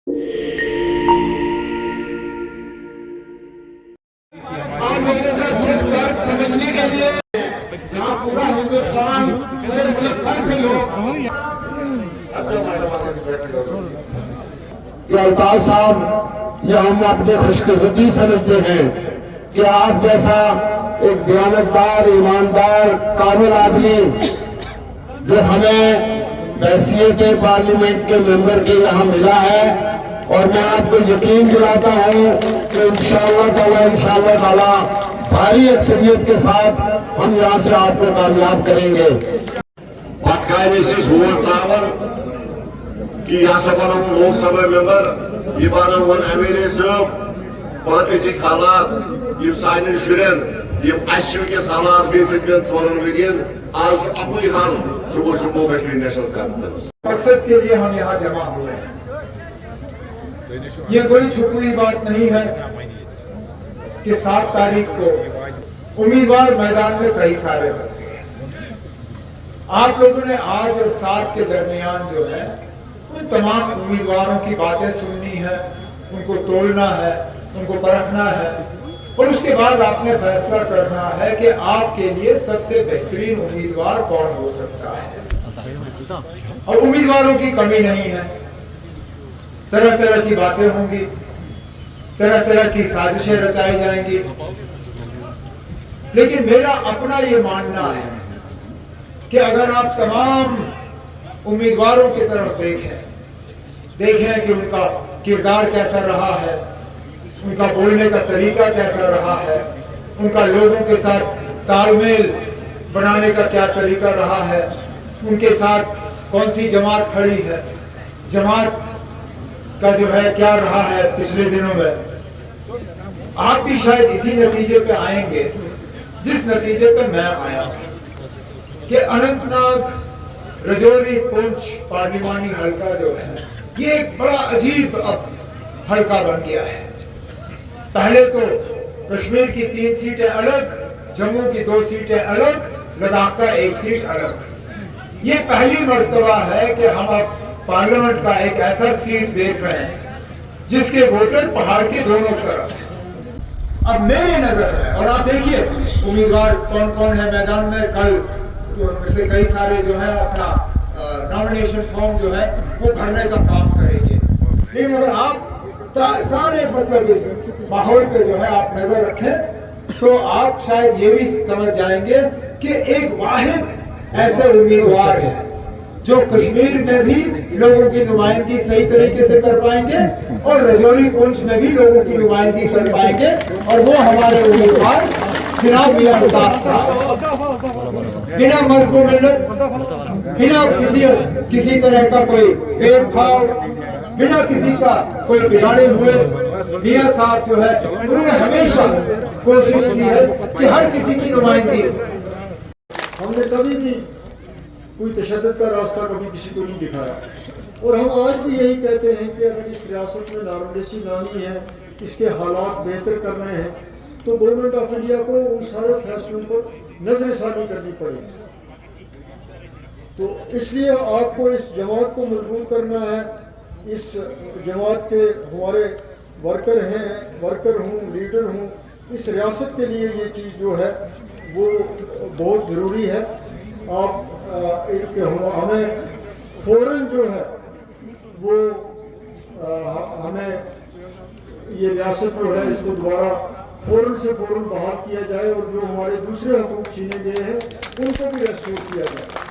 آپ لوگوں کا دکھ درد سمجھنے کے لیے جہاں پورا ہندوستان پورے ملک بھر سے لوگ یہ الطاف صاحب یہ ہم اپنے خوش قسمتی سمجھتے ہیں کہ آپ جیسا ایک دیانتدار ایماندار کامل آدمی جو ہمیں حیثیت پارلیمنٹ کے ممبر کے یہاں ملا ہے، اور میں آپ کو یقین دلاتا ہوں کہ انشاءاللہ تعالی بھاری اکثریت کے ساتھ ہم یہاں سے آپ کو کامیاب کریں گے۔ کہ یہ سا بناون لوک سبھا ممبر، یہ بناون ایم ایل اے صاحب، پتہ أزِکۍ حالات یم سانٮ۪ن شُرٮ۪ن یم اَسہِ وٕنکٮ۪س حالات بیٚیہِ پٔتمٮ۪ن 4 ؤرین آز چھُ اَکُے حل، سُہ گوٚو جموں کشمیر نیشنل کانفرنس۔ مقصد کے لیے ہم یہاں جمع ہوئے ہیں، یہ کوئی چھپی بات نہیں ہے کہ 7 تاریخ کو امیدوار میدان میں کئی سارے ہوتے ہیں۔ آپ لوگوں نے آج اور 7 کے درمیان جو ہے ان تمام امیدواروں کی باتیں سننی ہے، ان کو تولنا ہے، ان کو پرکھنا ہے، اور اس کے بعد آپ نے فیصلہ کرنا ہے کہ آپ کے لیے سب سے بہترین امیدوار کون ہو سکتا ہے۔ اور امیدواروں کی کمی نہیں ہے، طرح طرح کی باتیں ہوں گی، طرح طرح کی سازشیں رچائی جائیں گی، لیکن میرا اپنا یہ ماننا ہے کہ اگر آپ تمام امیدواروں کی طرف دیکھیں کہ ان کا کردار کیسا رہا ہے، ان کا بولنے کا طریقہ کیسا رہا ہے، ان کا لوگوں کے ساتھ تال میل بنانے کا کیا طریقہ رہا ہے، ان کے ساتھ کون سی جماعت کھڑی ہے، جماعت کا جو ہے کیا رہا ہے پچھلے دنوں میں، آپ بھی شاید اسی نتیجے پہ آئیں گے جس نتیجے پہ میں آیا ہوں کہ اننت ناگ رجوری پونچھ پارلیمانی حلقہ جو ہے یہ ایک بڑا عجیب حلقہ بن گیا ہے۔ پہلے تو کشمیر کی 3 سیٹیں الگ، جموں کی 2 سیٹیں الگ، لداخ کا 1 سیٹ الگ۔ یہ پہلی مرتبہ ہے کہ ہم اب پارلیمنٹ کا ایک ایسا سیٹ دیکھ رہے ہیں جس کے ووٹر پہاڑ کے دونوں طرف ہیں۔ اب میری نظر ہے، اور آپ دیکھیے امیدوار کون کون ہے میدان میں، کل میں سے کئی سارے جو ہے اپنا نامینیشن فارم جو ہے وہ بھرنے کا کام کریں گے، لیکن اگر آپ سارے مطلب اس ماحول پہ جو ہے آپ نظر رکھیں تو آپ شاید یہ بھی سمجھ جائیں گے کہ ایک واحد ایسے امیدوار ہیں جو کشمیر میں بھی لوگوں کی نمائندگی صحیح طریقے سے کر پائیں گے اور رجوری پونچھ میں بھی لوگوں کی نمائندگی کر پائیں گے، اور وہ ہمارے امیدوار جناب میاں الطاف صاحب، بنا مذہب ملت، بنا کسی طرح کا کوئی بھید بھاؤ، بنا کسی کا کوئی بگاڑے ہوئے میاں صاحب جو ہے انہوں نے ہمیشہ کوشش کی ہے کہ ہر کسی کی نمائندگی۔ ہم نے کبھی بھی کوئی تشدد کا راستہ کبھی کسی کو نہیں دکھایا، اور ہم آج بھی یہی کہتے ہیں کہ اگر اس ریاست میں نارملیسی لانی ہے، اس کے حالات بہتر کرنے ہیں تو گورنمنٹ آف انڈیا کو ان سارے فیصلوں پر نظر ثانی کرنی پڑے گی۔ تو اس لیے آپ کو اس جماعت کو مضبوط کرنا ہے، اس جماعت کے ہمارے ورکر ہوں، لیڈر ہوں، اس ریاست کے لیے یہ چیز جو ہے وہ بہت ضروری ہے۔ ہمیں فوراً جو ہے وہ ہمیں یہ ریاست جو ہے اس کو دوبارہ فوراً سے فوراً بحال کیا جائے، اور جو ہمارے دوسرے حقوق چھینے گئے ہیں ان کو بھی ریسٹور کیا جائے۔